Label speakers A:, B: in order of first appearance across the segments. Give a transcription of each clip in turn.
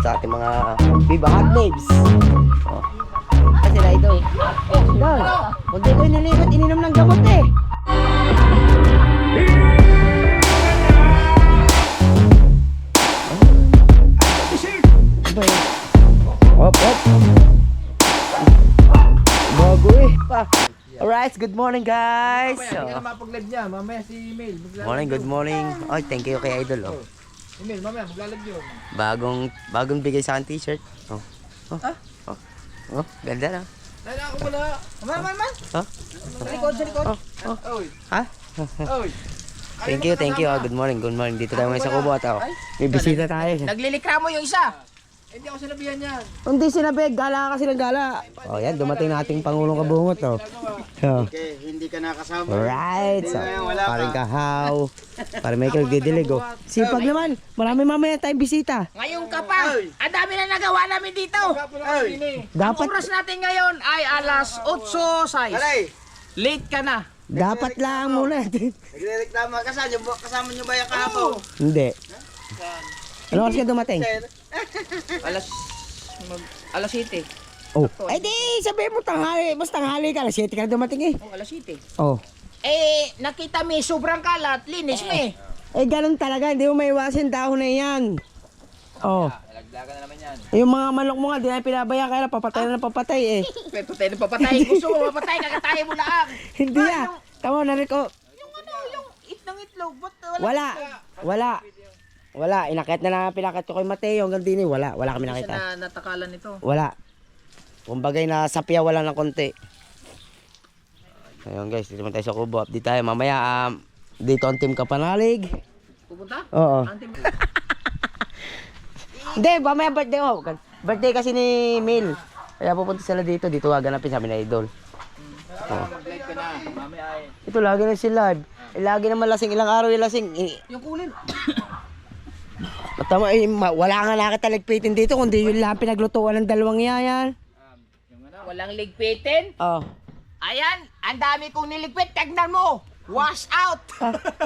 A: sa ating mga Viva Hot Babes. Oh. Kasi na ito. Idol, kung di ko inilipat, ininom ng gamot eh. Hop, hop. Bago eh. Alright, good morning guys.
B: Mamaya, hindi ka na mapag-live niya. Mamaya si Emil.
A: Morning, good morning. Oh, thank you kay Idol. Oh.
B: Emil, mamaya maglalag yun.
A: Bagong bigay sa akin t-shirt. Oh. Oh. Oh. Oh, ganda na.
B: Dahil ako pala. Man.
A: Oh.
B: Sa likod.
A: Oh. Oh.
B: Oy.
A: Ha?
B: Oy.
A: Thank you. Oh, good morning. Dito tayo ngayon sa Kubo at oh. May bisita tayo.
B: Naglilikra mo yung isa. Hindi ako sinabihan yan.
A: Hindi sinabi, gala kasi ng gala. Oh, yan, dumating na ating Pangulong Kabungot, oh. Oh.
C: Okay, hindi ka nakasama.
A: Alright, so,
C: wala ka.
A: paring kahaw. Paring Michael didilig, oh. Sipag naman, marami mamaya tayong bisita.
D: Ngayon ka pa, ang dami na nagawa namin dito.
A: Dapat,
D: Ang oras natin ngayon ay alas 8:06.
C: Alay,
D: Late ka na.
A: dapat lang muna.
C: nagre-reklama ka kasama nyo ba yung kahapon?
A: Hindi. Ano oras ka dumating?
D: Alas 7.
A: Oh. Ay di, sabihin mo tanghali. Mas tanghali ka, alas 7 ka na dumating eh.
D: Oh, alas 7.
A: Oh.
D: Nakita mi sobrang kalat, linis mi.
A: Ganun talaga, hindi mo maiwasin dahon na yan. Oh.
B: Nalagdagan na naman yan.
A: Yung mga manok mo nga, di na pinabayaan, kaya papatay na papatay eh.
D: Pero tayo na papatay. Gusto mo papatay, kakatay mo lang.
A: Hindi ah. Tama na rin ko.
D: Yung ng itlog, ba't
A: Wala. Inakit na lang, pinakit ko kay Mateo hanggang din eh. Wala kami nakita.
D: na natakalan nito.
A: Wala. Kumbagay na sapya wala ng konti. Ayun guys, dito naman tayo sa Kubo. Update tayo. Mamaya, dito ang team Kapanalig.
D: Pupunta?
A: Oo.
D: Ante mo.
A: Hindi, mamaya birthday ko. Birthday kasi ni Mil. Kaya pupunta sila dito. Dito gaganapin, sabi na Idol.
B: Mag-live ka na. Mamaya ay.
A: Ito, lagi na si live. Lagi naman lasing. Ilang araw yung lasing.
D: Yung kulin.
A: Tama, wala nga nakataligpitin dito. Kundi yun lang pinaglutuan ng dalawang yayan.
D: Walang ligpitin.
A: Oh.
D: Ayan, ang dami kong niligpit. Tignan mo. Wash out.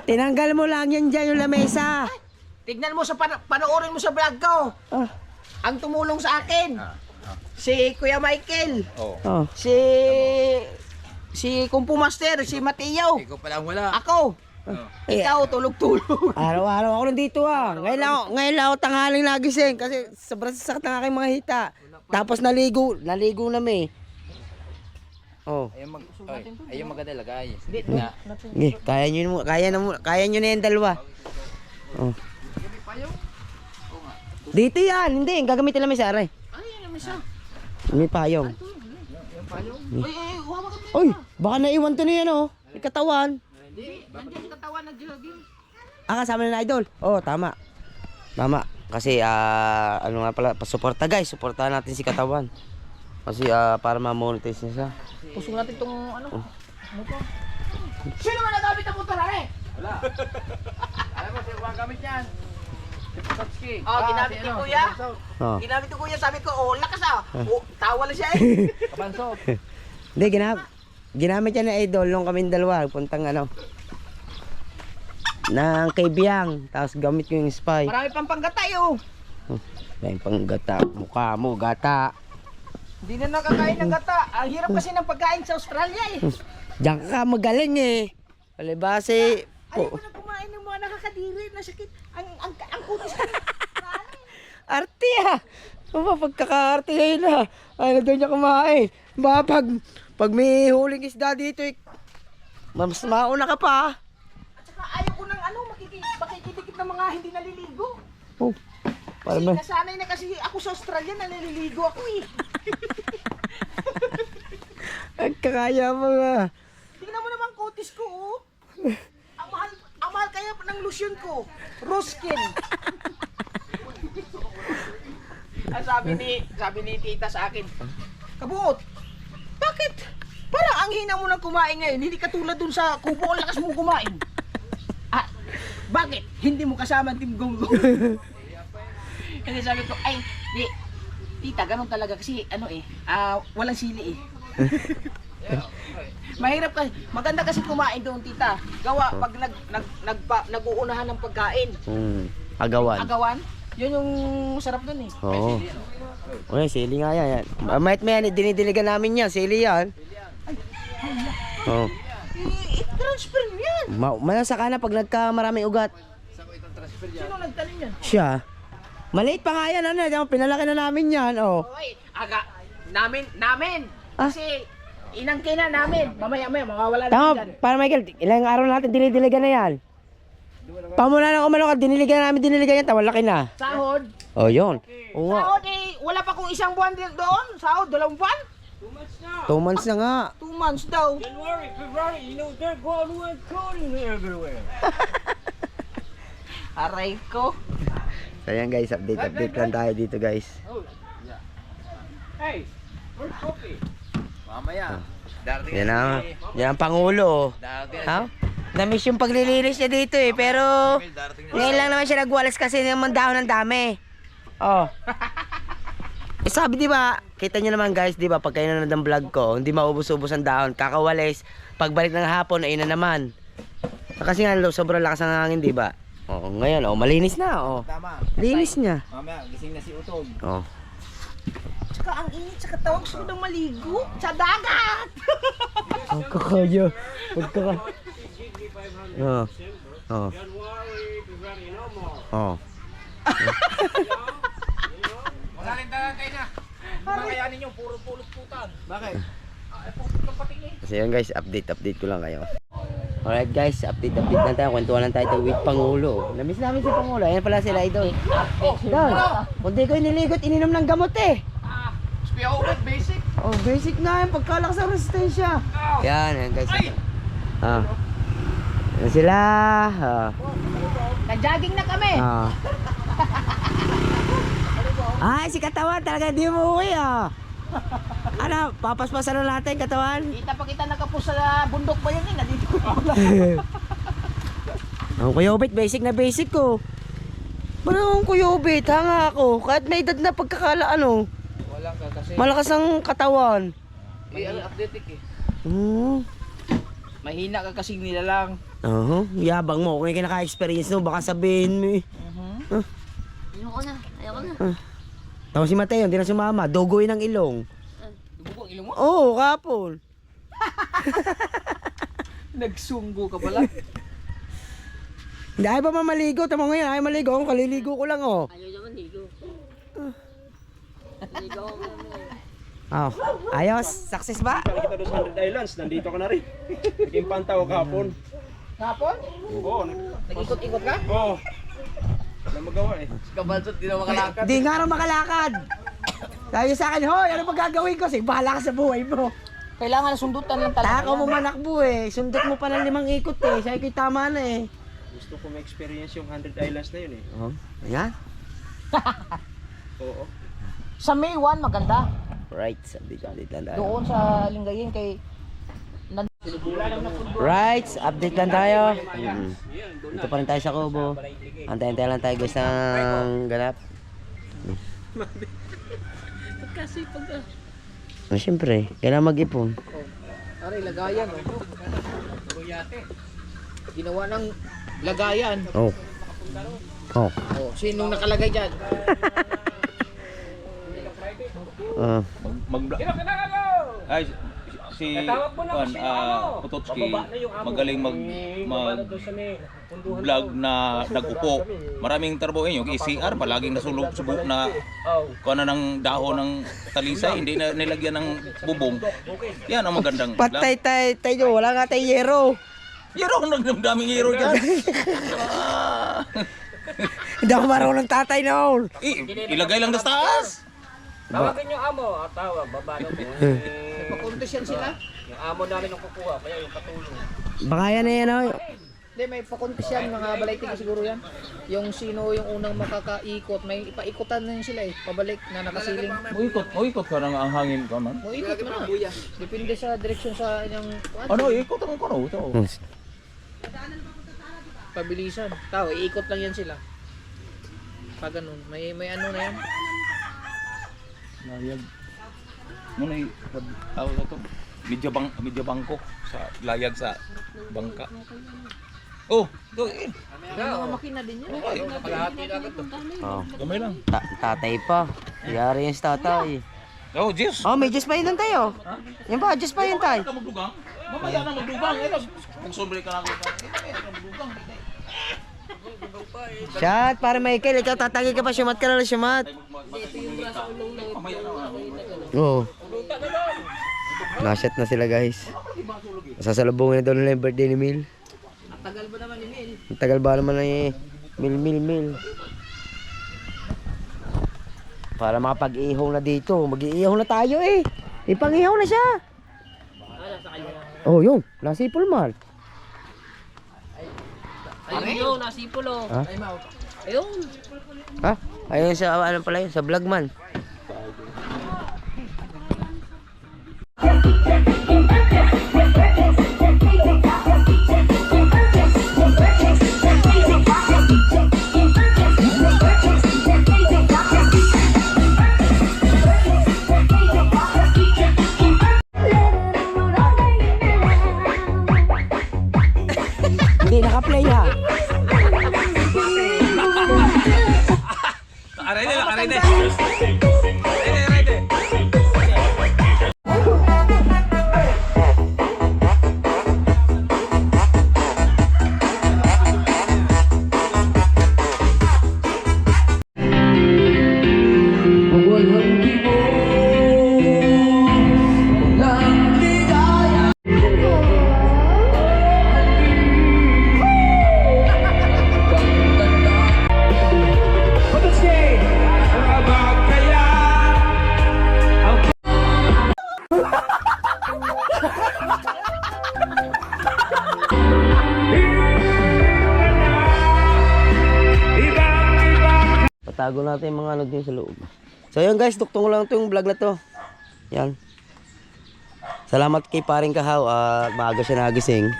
A: Tinanggal mo lang yan dyan yung lamesa.
D: Tignan mo sa panoorin mo sa vlog ko.
A: Ah.
D: Ang tumulong sa akin. Si Kuya Michael.
A: Oh.
D: Si Kumpu Master, si Mateo.
B: Ikaw palang wala.
D: Ako. Ikaw tulog-tulog.
A: Araw-araw ako nandito ah. Ngayon lang ako tanghaling nagising kasi sobrang sakit ng aking mga hita. Tapos naligo namin. Oh.
B: Ayun maganda lagay.
A: Kaya nyo na yung dalawa. Oh. Dito yan, hindi, gagamitin lang may saray.
D: Ay, ano siya?
A: May payong.
D: Ay, huwag ka.
A: Oy, baka naiwan to niyan oh. May katawan.
D: Hindi, nandiyan katawan na jogging.
A: Kasama na Idol. Oh, tama. Kasi ano nga pala, pasuporta guys, suportahan natin si katawan. Kasi para ma-monetize niya siya.
D: Pusong natin tong ano. Ano to? Sino man nagamit ang motor eh?
B: Wala. Alam mo, sino ang gamit yan? Si Pusatski.
D: Ginamit ni Kuya.
A: Oh.
D: Ginamit ni Kuya, sabi ko, lakas ah. Tawa lang siya eh.
B: Kapansok.
A: Hindi, ginamit niya na Idol nung kaming dalawa, puntang ano. Ng kaibiyang, tapos gamit ko yung spy.
D: Marami pang panggata yun.
A: May panggata, mukha mo, gata.
D: Hindi na nakakain ng gata. Ang hirap kasi ng pagkain sa Australia eh.
A: Diyan ka magaling eh. Alibase.
D: Ayaw ko na kumain ng mga nakakadiri na sakit. Ang kutis ko.
A: Arte ah. Pagkaka-arte ngayon ah. Ay, na doon niya kumain. Baka pag may huling isda dito eh. Mas mauna ka pa.
D: At saka ayaw ko ng makikidikit ng mga hindi naliligo.
A: Oh. Para
D: Kasi
A: ba?
D: nasanay na kasi ako sa Australia na naliligo ako eh.
A: Ang kakaya mo nga.
D: Tingnan mo naman kutis ko oh. Ang mahal kaya ng lotion ko. Rose skin. sabi ni tita sa akin, Kabungot, bakit? Parang ang hina mo nang kumain ngayon, hindi katulad dun sa Kubo, ang lakas mo kumain. Bakit? Hindi mo kasama Team Gonggong. Kasi sabi ko, di, tita, ganun talaga kasi walang sili eh. Mahirap kasi, maganda kasi kumain doon tita. Gawa pag nag-uunahan ng pagkain.
A: Agawan.
D: Agawan, Yun yung sarap dun eh.
A: Oo. Okay, sili nga yan. Mahit may yan, dinidiligan namin yan. Sili yan. Oo.
D: I-transfer nyo yan.
A: Manasa ka na pag nagka maraming ugat.
D: Sino nagtanim yan?
A: Siya. Maliit pa nga yan, ano, pinalaki na namin yan, oh.
D: Okay, aga, namin.
A: Ah?
D: Kasi, inangkin na namin. Mamaya, makawala na
A: Tama,
D: dyan.
A: para Michael, ilang araw natin dinidiligan na yan. Pamula na umano ka, diniligan yan, tawalaki na.
D: Sahod.
A: Oh, yun. Oo nga.
D: Sahod eh, wala pa kung isang buwan din doon. Sahod, 2 buwan.
A: 2 months na nga.
D: 2 months daw.
B: January, February, you know, they're going everywhere.
D: Aray ko.
A: So yan guys, update lang tayo dito guys.
B: Hey, where's coffee? Mamaya. Darating
A: Yan ang Pangulo. Ha? Na-miss yung paglilinis niya dito eh, pero ngayon lang naman siya nagwalas kasi naman dahon ng dami. Oh. Eh sabi di ba, kita nyo naman guys, di ba, pag kayo nanonood ng vlog ko, hindi maubos-ubos ang dahon, kakawalis, pagbalik ng hapon, ayun na naman. Kasi nga, sobrang lakas ng hangin, di ba? Oh, ngayon, oh, malinis na, oh.
B: Tama.
A: Linis niya.
B: Mamaya, gising na si Utog.
A: Oh.
D: Tsaka ang init, tsaka tawag gusto ko nang maligo. Sa dagat.
A: Pagkakaya. Oh. Oh. Oh.
B: Magaling talaga kayo na. Makayanin nyo, puro pulot-putan. Bakit?
A: Kasi yun guys, update ko lang kayo. Alright guys, update lang tayo. Kwentuhan lang tayo with Pangulo. Namiss namin si Pangulo. Ayan pala sila idol. Doon. Kundi ko iniligot, ininom ng gamot eh.
B: Spiaolet, basic.
A: Oh, basic na yung pagkalakas sa resistensya. Yan guys. Ah. Yan sila.
D: Nag-jogging na kami.
A: Ay, si katawan talaga hindi mo uwi ah. Ano, papaspasan na natin katawan?
D: Kita pa kita nakapos sa bundok ba yun eh. Nandito ko lang.
A: Ang kuyobit, basic na basic ko. Parang ang kuyobit, hanga ako. Kahit may edad na pagkakala ano.
B: Wala ka kasi.
A: Malakas ang katawan.
B: May athletic eh.
D: Mahina ka kasing nila lang.
A: Yabang mo. Kung hindi ka naka-experience no, baka sabihin mo eh.
E: Ayoko na.
A: Tapos si Mateo, hindi na sumama. Dugoy ng ilong.
D: Dugo ang ilong mo?
A: Oo, kapon.
D: Nagsunggo ka pala.
A: Hindi, ayaw pa mamaligo. Tama ngayon, ayaw maligo. Ako, kaliligo ko lang oh.
E: Ayaw naman, ligo. Ligo ako naman.
A: Oh, ayos. Success ba?
C: Kita doon sa 100 Islands, nandito ka na rin. Naging pantaw kahapon.
D: Hapon?
C: Oo,
D: Nag-ikot-ikot ka?
C: oo. Wala magawa eh.
B: Kabalsot, di na makalakad.
A: Di nga raw makalakad. Sabi sa akin, hoy, ano pag gagawin ko? Sige, bahala ka sa buhay mo.
D: Kailangan sundutan lang talaga.
A: Takaw mo manakbo eh. Sundot mo pa ng 5 ikot eh. Sabi ko'y tama na eh.
C: Gusto ko ma-experience yung 100 Islands na yun eh.
A: Oh, ayan.
C: Oo.
D: Sa May 1 maganda.
A: Right, update lang tayo.
D: Doon sa Lingayen kay
A: Right, update lang tayo. Dito pa rin tayo sa Kubo. Antayin-tayin lang tayo guys ng ganap.
E: Kasi pag...
A: Siyempre, kailangan mag-ipon.
D: Aray, lagayan oh. Ginawa ng lagayan.
A: Oh. Oh.
D: Oh, sinong nakalagay diyan?
F: Ay, si Potocki magaling vlog na nag-upo. Maraming trabaho yun. Yung ECR, palaging nasulog na kuha na ng dahon ng talisay, hindi na nilagyan ng bubong. Yan ang magandang vlog.
A: Patay tayo, wala nga tayo yero.
F: Yero, daming hero dyan.
A: Hindi ako marunong tatay noon.
F: Ilagay lang sa taas.
B: Tawagin yung amo. Tawag, baba na po.
D: Pakontes yan sila.
B: Yung amo namin ang kukuha, kaya yung katulong.
A: Baka yan na yan oh.
D: Hindi, may pakontes yan, mga balaytig siguro yan. Yung sino yung unang makakaikot, may ipaikutan na yun sila eh. Pabalik na nakasiling.
F: Muikot ka nang ang hangin ka man.
D: Mo ikot mo na. Depende sa direksyon sa inyong
F: Ano, ikot ang kano ito.
D: pabilisan. Tao, iikot lang yan sila. Pag ganun, may ano na yan.
F: Layag. Muna tawag na to. Medyo bangko sa layag sa bangka. Oh, ito eh.
A: Oh.
F: Gamay lang.
A: Tatay pa. Yari yung tatay.
F: Oh, Diyos.
A: Oh, may Diyos pa yun doon tayo. Yan ba, Diyos pa yun tay.
F: Ka magdugang? Mamaya na magdugang. Eh, magsumbre ka na ako. Magdugang.
A: Shot, para Michael, ikaw tatagi ka pa, syumat ka na lang, syumat.
F: Mamaya na.
A: Oo. Nashot na sila guys. Sasalubungin na daw nila yung birthday ni Mil.
D: Tagal ba naman ni Mil?
A: Ang tagal ba naman ni Mil. Para makapag-ihaw na dito. Mag-iihaw na tayo eh. Ipang-ihaw na siya. Oh, yun. Nasipol man.
E: Ayun yun, nasipol oh.
A: Ha?
E: Ayun.
A: Ha? Ayun sa ano pala yun, sa vlog man. Hindi naka-play ha.
F: Arayde.
A: Patago natin yung mga ano din sa loob. So yun guys, duktong lang ito yung vlog na to. Yan. Salamat kay paring Kahaw at maaga siya nagising.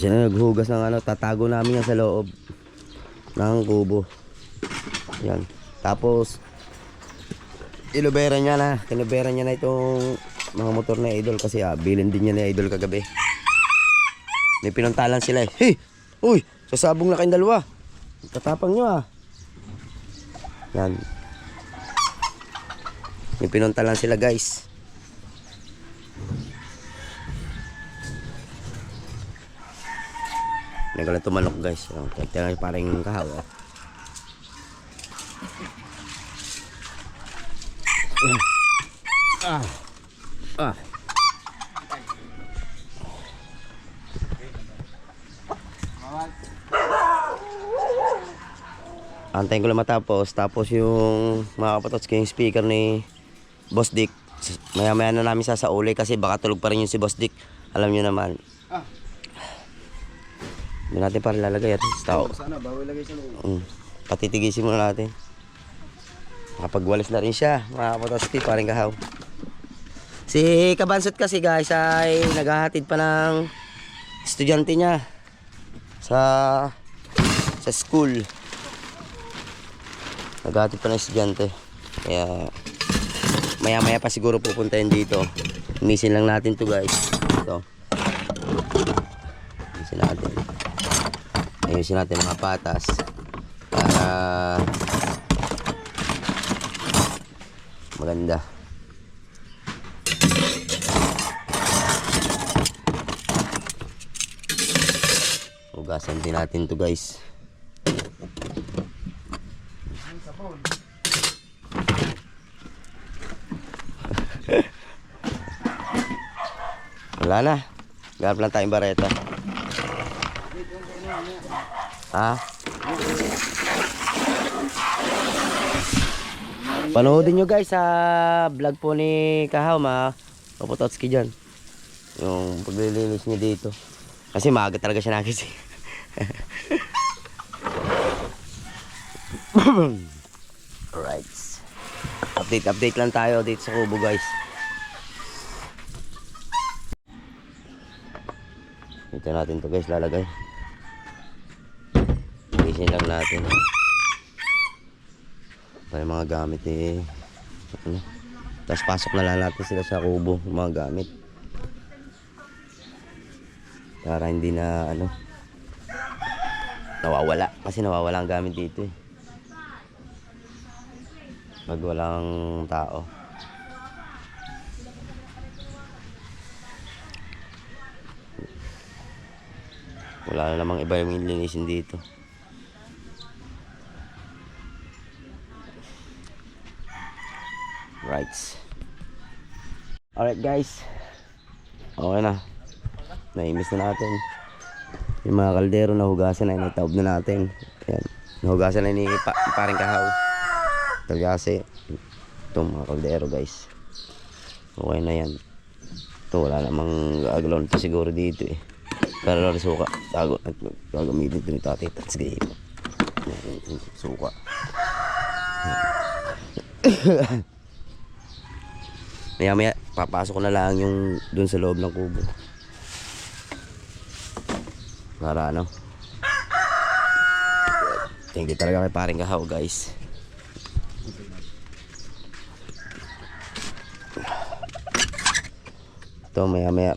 A: Siya na naghugas ng ano, tatago namin yan sa loob ng kubo. Yan. Tapos kinubera niya na itong mga motor na Idol kasi bilin din niya na Idol kagabi. May pinuntalan sila eh. Hey! Uy! Sasabong na kayong dalawa. Tatapang nyo ah. Yan. May pinuntalan sila guys. Nagalang tumanok guys. Kaya parang Kahaw oh. Ah. Antayin ko lang matapos. Tapos yung mga kapatots ko yung speaker ni Boss Dick. Maya na namin sasauli kasi baka tulog pa rin yung si Boss Dick. Alam nyo naman. Hindi natin para lalagay at tao.
C: Sana bawal lagay sa loob.
A: Patitigisin muna natin. Nakapagwalis na rin siya. Mga kapatots ko parang Kahaw. Si Kabansot kasi guys ay naghahatid pa ng estudyante niya sa school. Naghahatid pa ng estudyante. Kaya maya pa siguro pupuntahin dito. Misin lang natin to guys. Ito. Misin natin. Ayusin natin mga patas para maganda. Hugasan din natin to guys. Wala na. Garap lang tayong bareta. Ha? Panoodin nyo guys sa vlog po ni Kahaw, mga kapototski dyan. Yung paglilinis niya dito. Kasi maaga talaga siya nagising. Alright. Update lang tayo dito sa kubo guys. Dito natin to guys lalagay. Isin lang natin. Para mga gamit eh. Ano? Tapos pasok na lang natin sila sa kubo, mga gamit. Para hindi na ano, nawawala. Kasi nawawala ang gamit dito eh. Pag walang tao. Wala na namang iba yung linisin dito. Right. Alright guys. Okay na. Naimis na natin. Yung mga kaldero nahugasan na, nataob na natin. Ayan. Nahugasan na ni paring kahaw. Kasi itong mga kaldero guys. Okay na yan. Ito wala namang gagalaw nito siguro dito eh. Pero suka. Gagamitin ito ni Tati. That's game. Suka. Maya papasok ko na lang yung dun sa loob ng kubo. Para ano. Thank you talaga kay paring kahaw guys. Ito maya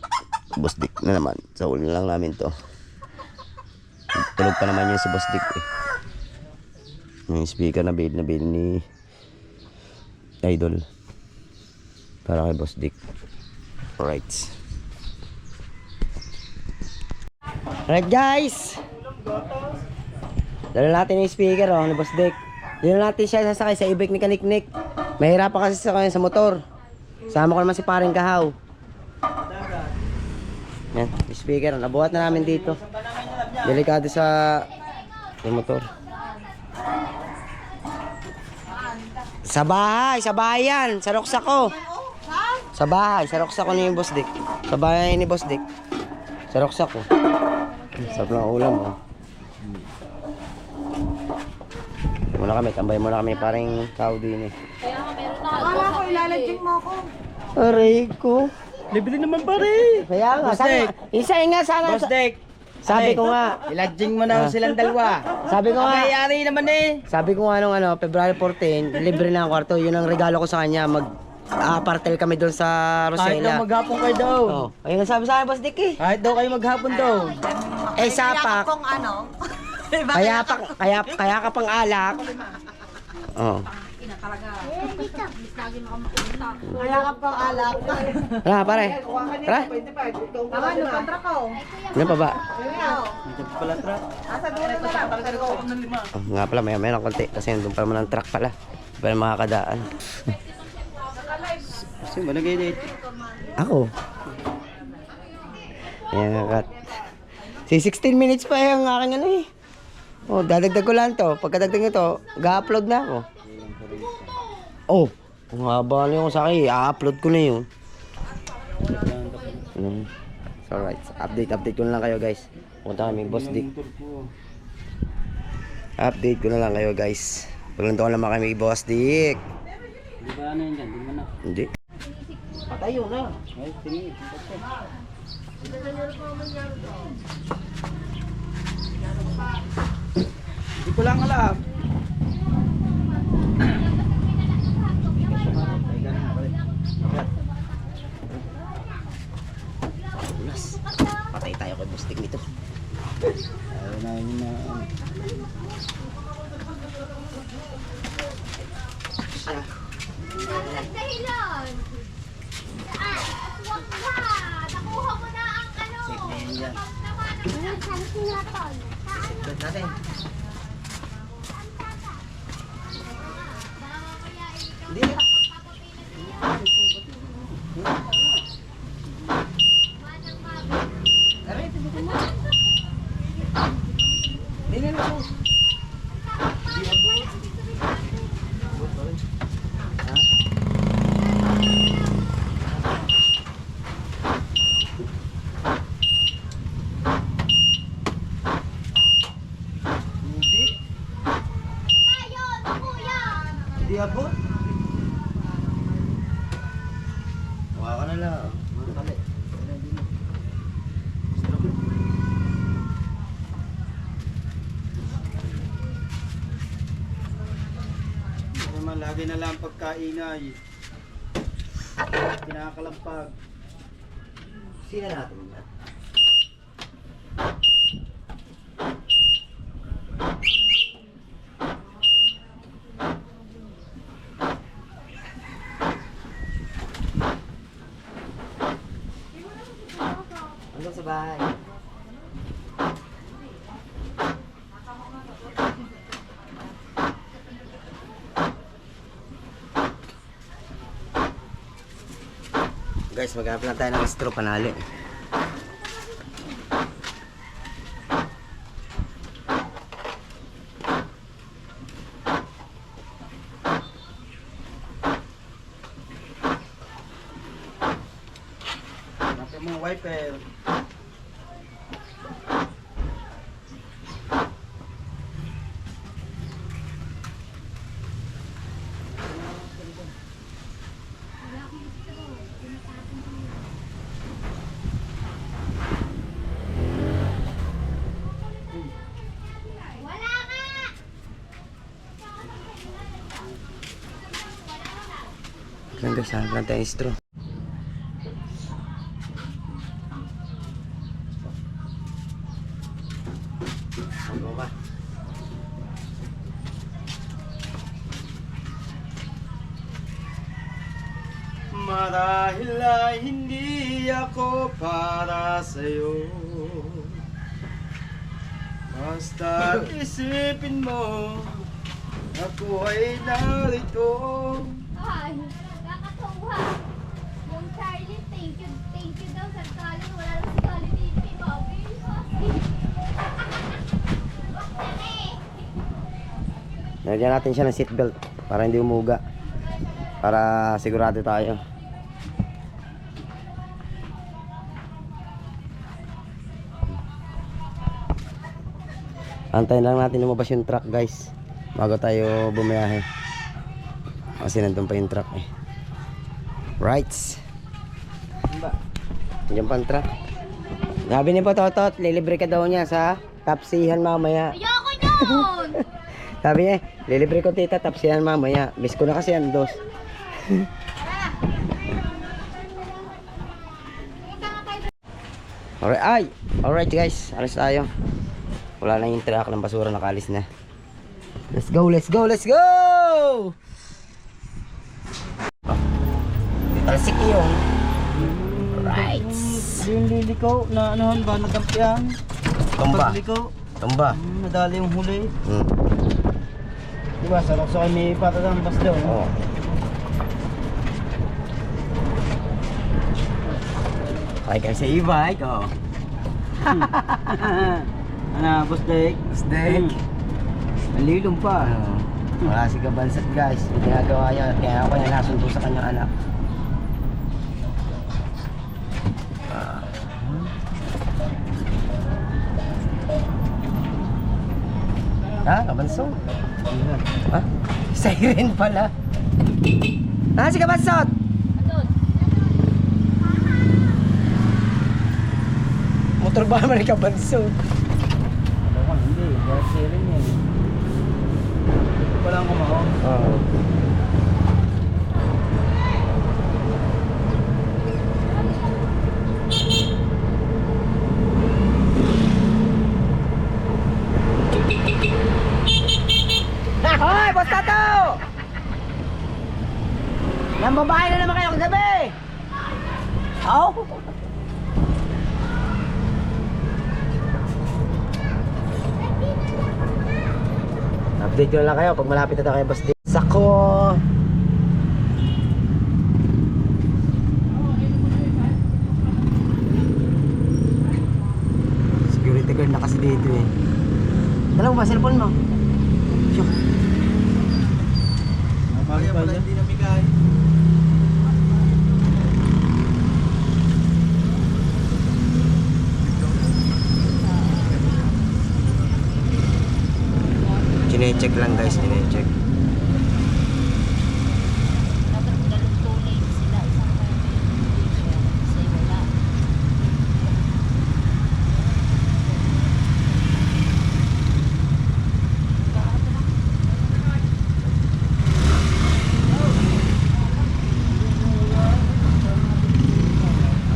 A: boss Dick na naman. Sa huli na lang namin to. Tulog pa naman yun si boss Dick eh. Yung speaker na build ni Idol. Para kay boss Dick. Alright. Alright guys. Dala natin yung speaker ni boss Dick. Dala natin siya sasakay sa ibig ni Kaniknik. Mahirapan kasi sa kanya sa motor. Sama ko naman si paring kahaw. Yan, speaker. Nabuhat na namin dito. Delikado sa motor. Sa bahay yan. Sa roksa ko. Sa bahay, sa roksa ko ni Boss Dick. Sa bahay ni Boss Dick. Sa roksa ko. Sarap ng ulam, oh. Muna kami, tambay muna kami parang tao din eh.
E: Kaya nga meron na.
G: Wala ko, ilalagyan mo ako.
A: Aray ko.
C: Libre naman pare.
A: Kaya nga, isa nga sana.
B: Boss Dick,
A: Sabi ko nga,
B: ilaging mo na silang dalawa.
A: sabi ko nga,
B: Mayayari naman eh.
A: sabi ko nga nung February 14, libre na ang kwarto. Yun ang regalo ko sa kanya. Mag-apartel kami doon sa
B: Kahit
A: Rosella.
B: daw maghapon kayo daw.
A: Oh, ayun ang sabi sa akin, Boss Dick eh.
B: Kahit daw kayo maghapon daw.
A: Eh, sapak.
G: Kung ano.
A: Kaya ka pang alak. Oh.
G: Kaya ka pang alak.
A: Tara, pare. Tara.
G: Tama, lupantra ko.
A: Ano pa ba?
G: Asa dulo na lang.
A: Oh, nga pala, maya ng konti. Kasi doon pa naman ang truck pala. Pala makakadaan.
B: Sino ba nag-edit?
A: Ako. Ayan, kat. 16 minutes pa yung aking ano eh. Oh, dadagdag ko lang to. Pagkadagdag nito, ga-upload na ako. Oh, kung haba na yung sa akin, i-upload ko na yun. So, alright. Update ko na lang kayo guys. Punta kami, Boss Dick. Update ko na lang kayo guys. Paglanto naman kami, Boss Dick.
B: Di ba ano yun dyan? Di mo na.
A: Hindi.
B: Patay yun na. Ay, tingin. Hindi ko lang alam.
A: Ulas. Patay tayo kay Boss Dick nito.
B: Ayaw na yun na.
H: Dahilan. Wag ka. Nakuha mo na ang ano. Naman ang sinatol.
A: Upload natin. Hindi. Hindi na ako.
H: Ayun, kuya.
A: Hindi abot. Huwag ka na lang. Kali.
B: Naman lagi na lang pagkaingay. Kinakalampag.
A: Sino natin yan? sa bahay. Guys, maghanap lang tayo ng straw panali.
C: Napin mo wiper.
H: Wala ka!
A: Yan guys, hanap lang tayo ng straw. Ano ba?
C: Marahil ay hindi ako para sa'yo. Basta isipin mo, ako ay narito.
H: Ay, nakakatuwa. Yung Charlie, thank you daw sa Charlie. Wala lang si Charlie dito, Bobby.
A: Lagyan natin siya ng seatbelt para hindi umuga. Para sigurado tayo. Antayin lang natin lumabas yung truck guys bago tayo bumiyahe. Kasi nandun pa yung truck eh. Rights. Nandiyan pa ang truck. Sabi ni po Totot, lilibre ka daw niya sa tapsihan mamaya.
H: Ayoko yun!
A: Sabi niya, lilibre ko tita, tapsihan mamaya. Miss ko na kasi ang dos. Alright, ay! Alright guys, alis tayo. Wala na yung truck ng basura, nakalis na. Let's go, let's go, let's go! Talsik yung. Alright.
C: Yung liliko na anuhan ba, nagampihan?
A: Tumba.
C: Liliko,
A: Tumba.
C: nadali yung huli.
A: Hmm.
C: Diba, sarap sa may patatang bas daw.
A: Oo. Ay kasi e-bike, oh.
C: Ano, boss Dek?
A: Steak.
C: Nalilong pa.
A: Wala si Kabansat guys. Yung ginagawa niya, kaya ako niya nasundo sa kanyang anak. Ha? Kabansot? Ha? Siren pala. Ha? Si Kabansot? Motor ba naman ni Kabansot?
C: Ako, hindi. Gas siren yan. Dito pa lang kumakaw.
A: Oo. Hoy, Boss Tato! Nang babae na naman kayo kagabi! Oh? Update ko na lang kayo pag malapit na tayo kay Boss D. Sako! Security guard na kasi dito eh. Dala mo ba cellphone mo? Sure.
C: Kaya pala hindi namigay.
A: Chine-check lang guys, chine-check.
E: Dapat dalawang tunay sila. Isang sa'yo wala.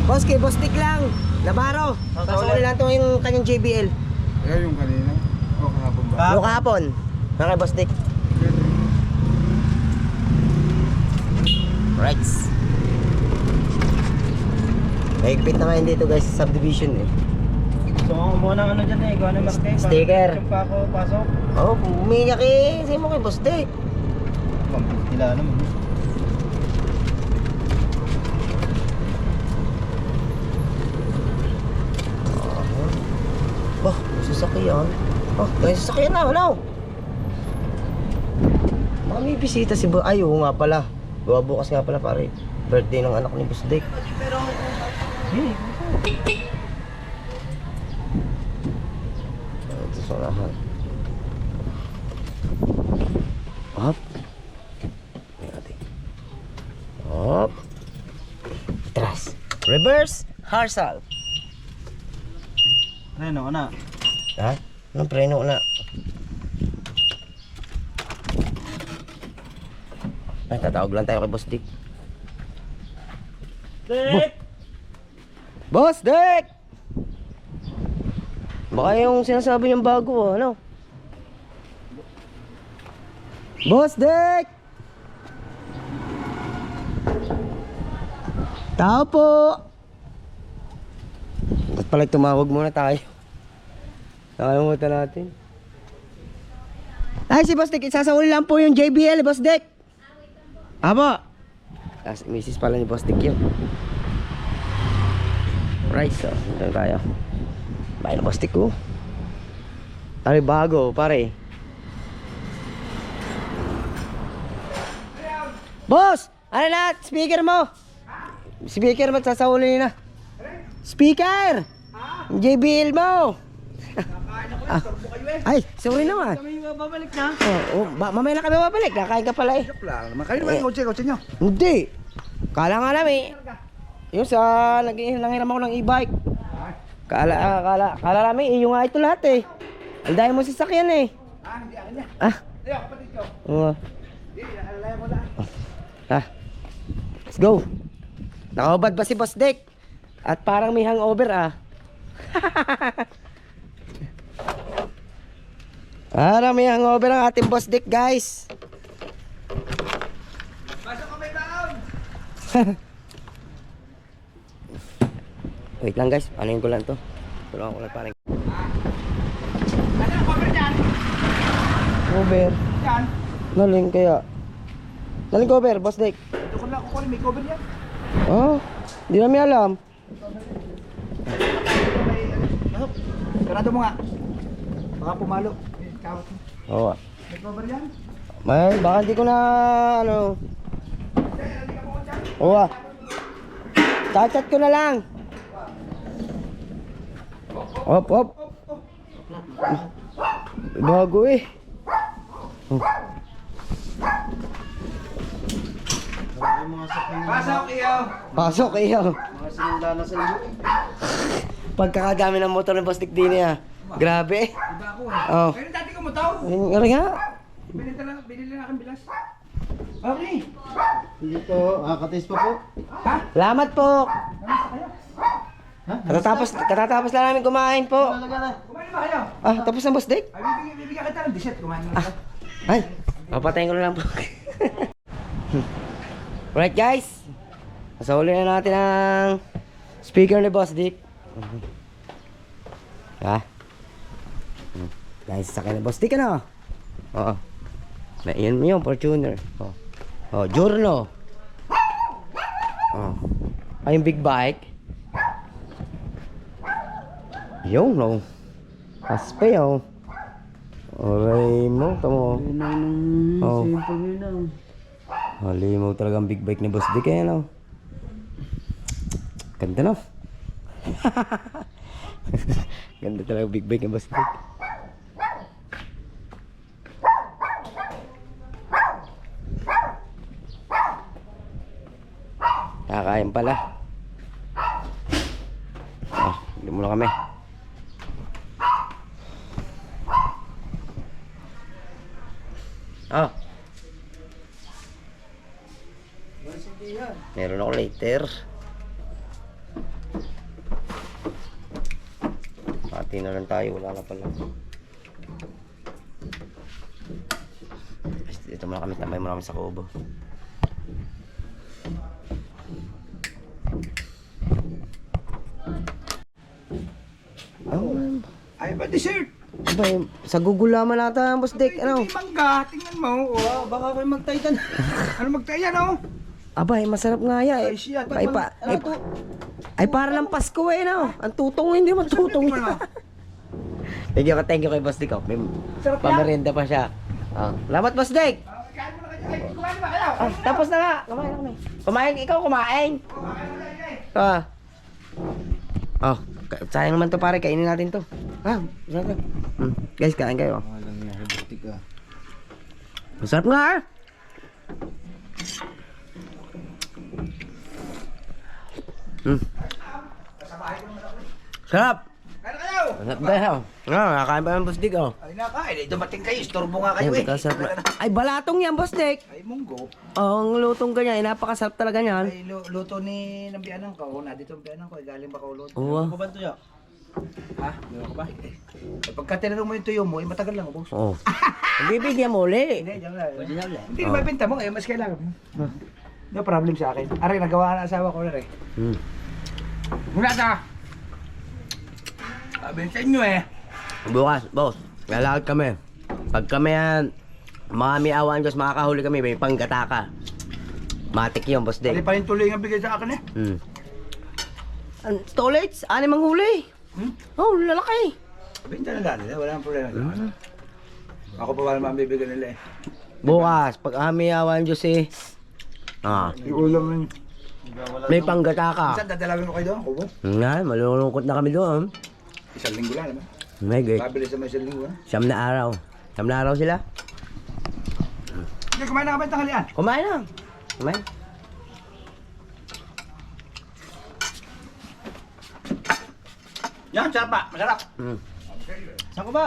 A: Boss, kay Boss Dick lang. Navarro. Pasok lang to yung kanyang JBL.
B: Kaya yung kanina? O kahapon ba?
A: Ano kahapon? Na kay Boss Dick. Right. Mahigpit na ngayon dito guys sa subdivision eh.
C: So ako kumuha ng ano dyan eh, gawa ng maske.
A: Sticker.
C: Yung pa ako pasok.
A: Oh, umiyak eh. Sa'yo mo kay Boss Dick.
C: Nila naman.
A: Bah, may sasakyan. Oh, may sasakyan na, ano? Baka may bisita si Boss. Ay, oo nga pala. Bukas nga pala pare. Birthday ng anak ni Boss Dick. Ito sa lahat. Hop. Hop. Atras. Reverse. Harsal.
C: Ano na?
A: Ha? Anong preno na? Ay, tatawag lang tayo kay Boss Dick.
C: Dick!
A: Boss Dick! Baka yung sinasabi niyang bago, ano? Boss Dick! Tao po! Ba't pala tumawag muna tayo? Nakalimutan natin. Ay, si Boss Dick, isasauli lang po yung JBL, Boss Dick. Aba. Misis pala ni Boss Dick yun. Right, so, ito tayo. Bayan na Boss Dick ko. Pare, bago, pare. Boss! Ano na? Speaker mo! Speaker mo, sasauli na. Speaker! JBL mo! Ah. Ay, sorry naman.
C: Kami babalik na.
A: Mamaya na kami babalik. Nakain ka pala eh.
C: Makain naman yung kotse nyo.
A: Hindi. Kala nga namin. Yung sa nanghiram ako ng e-bike. Kala namin yung nga ito lahat eh. Ang dahil mo sasakyan eh.
C: Hindi akin yan.
A: Ah.
C: Hindi ako kapatid ko.
A: Oo.
C: Hindi, alalayan mo lang.
A: Let's go. Nakahubad ba si Boss Dick? At parang may hangover ah. Parang may hangover ang ating Boss Dick guys.
C: Pasok ka may baon!
A: Wait lang guys, paano ko lang to? Tulungan ko lang parang
C: Ano ang cover dyan?
A: cover.
C: Yan.
A: Naling kaya. Naling cover, Boss Dick.
C: Ito ko lang kukunin, may cover yan.
A: Oh, di namin alam.
C: Pasok. Sarado mo nga. Baka pumalo. Kawat mo.
A: Oo.
C: May cover yan?
A: May, baka hindi ko na ano. Oo. Chat ko na lang. Hop, hop. Bago eh. Oh.
C: Pasok iyo!
A: Pasok iyo.
C: Mga sinunda na sa iyo.
A: Pagkakadami ng motor ng Boss Dick din niya. Grabe.
C: Iba ako eh.
A: Oh.
C: Pero dati ko motor.
A: Ano nga?
C: Binili lang aking bilas. Okay. Dito, katis pa po. Ha?
A: Salamat po.
C: Namaste kayo. Ha?
A: Katatapos lang namin kumain po.
C: Talaga na. Kumain ba kayo?
A: Ah, tapos na Boss Dick?
C: Ay, bibigyan kita ng dessert. Kumain mo na.
A: Ay, papatayin ko na lang po. Alright guys. Nasahuli na natin ang speaker ni Boss Dick. Ha? Guys, sakay na Boss Dick ano? Oo. Iyan mo yung Fortuner. Oh. Oh, Giorno. Oh. Ay, yung big bike. Yung no. Aspe yung. Aray mo, tamo. Oh. Halimaw talagang big bike ni Boss Dick eh, no? Ganda no? Ganda talaga big bike ni Boss Dick. Kakain pala. Ah, hindi muna kami. Ah. Meron ako later. Pati na lang tayo, wala na pala. Dito muna kami, tambay muna kami sa kubo.
C: ba dessert?
A: Abay, sa Google naman nata, Boss Dick, ano?
C: May mangga, tingnan mo. Oh, baka kayo magtaytan. Ano magtayan, oh?
A: Abay, masarap nga yan.
C: Ay, siya.
A: Ay, para lang Pasko eh, no? Ang tutong, hindi man tutong. Thank you kay Boss Dick, oh. May pamerienda pa siya. Salamat, Boss Dick! Tapos na nga. Kumain na kami. Kumain, ikaw kumain. Sayang naman to pare, kainin natin to. Sarap. Guys, kain kayo. Masarap nga ah. Sarap. Sarap daw. Nakakain pa ng Boss Dick, oh.
C: Ay, nakain. Dumating kayo. Istorbo nga kayo, eh.
A: Ay, balatong yan, Boss Dick.
C: Ay, munggo.
A: Ang lutong ganyan, napakasarap talaga niyan.
C: Ay, luto ni ng biyanang ko. Na dito ang biyanang ko. Galing ba ko luto?
A: Oo.
C: Ano ba ito, Ha? Ano ba? Eh, pagka tinanong mo yung tuyo mo, eh, matagal lang, boss.
A: Oo. Bibigyan mo ulit.
C: Hindi, diyan lang. Hindi naman benta mo, eh, mas kailangan mo. No problem sa akin. Aray, nagawa na asawa ko na rin. Muna ta! Sabi sa inyo eh.
A: Bukas, boss, lalakad kami. Pag kami yan, may awan Diyos, makakahuli kami, may panggataka. Matik yun, Boss
C: Pali
A: Dick.
C: pa yung tuloy nga bigay sa akin eh.
A: Stolates, anim ang huli. Oh, lalaki.
C: Benta na lang nila, wala nang problema sa akin. Ako pa wala mabibigyan nila eh.
A: Bukas, pag may awan Diyos eh.
C: Yung ulam na yun.
A: May panggataka.
C: Saan dadalawin ko kayo doon? Kubo?
A: Nga, malulungkot na kami doon.
C: Isang linggo lang naman.
A: May gay.
C: Mabilis naman isang linggo na.
A: Siyam na araw. Siyam na araw sila.
C: Hindi, kumain na kami tanghalian.
A: Kumain na. Kumain.
C: Yan, sarap pa. Masarap.
A: Saan ko ba?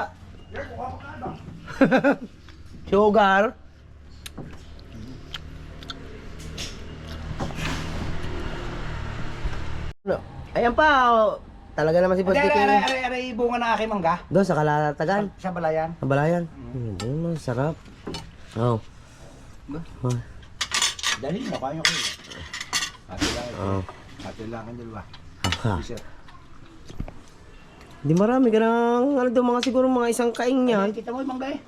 A: Sugar. Ayan pa, oh. Talaga naman si Boss Dick.
C: Aray, bunga na aking mangga.
A: Doon sa Kalatagan.
C: Sa balayan.
A: Ang balayan. Doon, sarap. Oh.
C: Dali, nakain ko. Ate lang.
A: Oh.
C: Ate lang ang dalawa.
A: Di marami ka nang, ano doon, mga siguro mga isang kaing yan.
C: Kita mo yung mangga eh.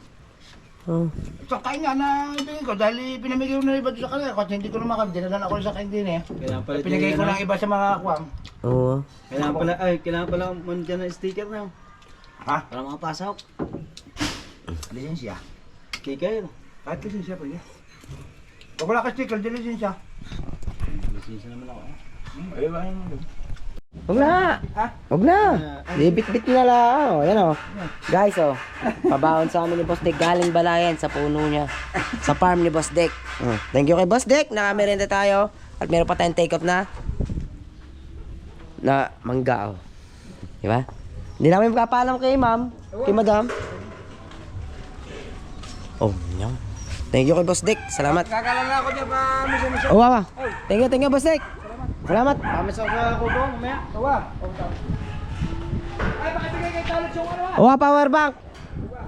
A: Oh.
C: Sa kain nga na ibigay ko dahil pinamigay ko na iba doon sa kanila kasi hindi ko na makam. Dinalan ako sa kain din eh. Pinigay ko ng iba sa mga kuwang.
A: Oo.
B: Kailangan pala mo dyan ng sticker na.
C: Ha?
B: Para makapasok.
C: Lisensya.
B: Kikay.
C: Kahit lisensya pa niya. Pag wala ka sticker, di lisensya.
B: Lisensya naman ako.
C: Ay, ba yun mo.
A: Huwag na! Huwag na! Bit-bit na lang. Oh, yan oh. Guys oh. Pabaon sa amin ni Boss Dick. Galing balayan sa puno niya. Sa farm ni Boss Dick. Thank you kay Boss Dick. Nakamerenda tayo. At meron pa tayong take off na mangga oh. Diba? Hindi namin magpapalam kay ma'am. Kay madam. Oh, yan. Thank you kay Boss Dick. Salamat.
C: Kakalala ko niya pa misa-misa.
A: Oh, wawa. Thank you Boss Dick. Salamat.
C: Kami sa kubo, mamaya. Tawa. Ay, pakibigay kay Talot yung ano ha?
A: Oh, power bank.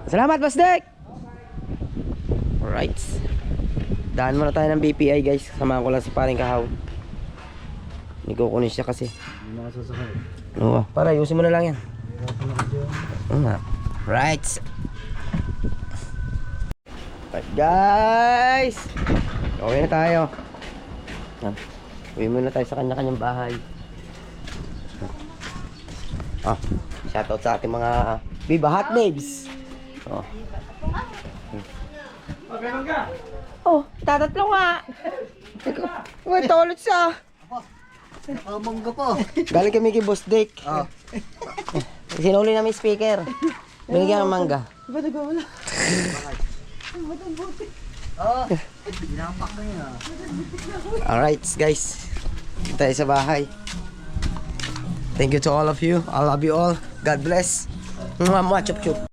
A: Salamat, Boss Dick. Alright. Daan muna tayo ng BPI, guys. Samahan ko lang si paring Kahaw. Hindi ko kunin siya kasi.
B: Hindi na sasakay.
A: Oo, para ayusin mo na lang yan. Right. Right, guys. Okay na tayo. Uwi muna tayo sa kanya-kanyang bahay. Shoutout sa ating mga Viva Hot Babes. Tatatlo nga. Uy, tolot siya.
B: Mangga po.
A: Galing kami kay Boss Dick. Sinuli namin speaker. Binigyan ng mangga.
B: Ba't nagwawala?
C: Dinapak na yun ha.
A: Alright guys, kita tayo sa bahay. Thank you to all of you. I love you all. God bless. Mwah, mwah, chup chup.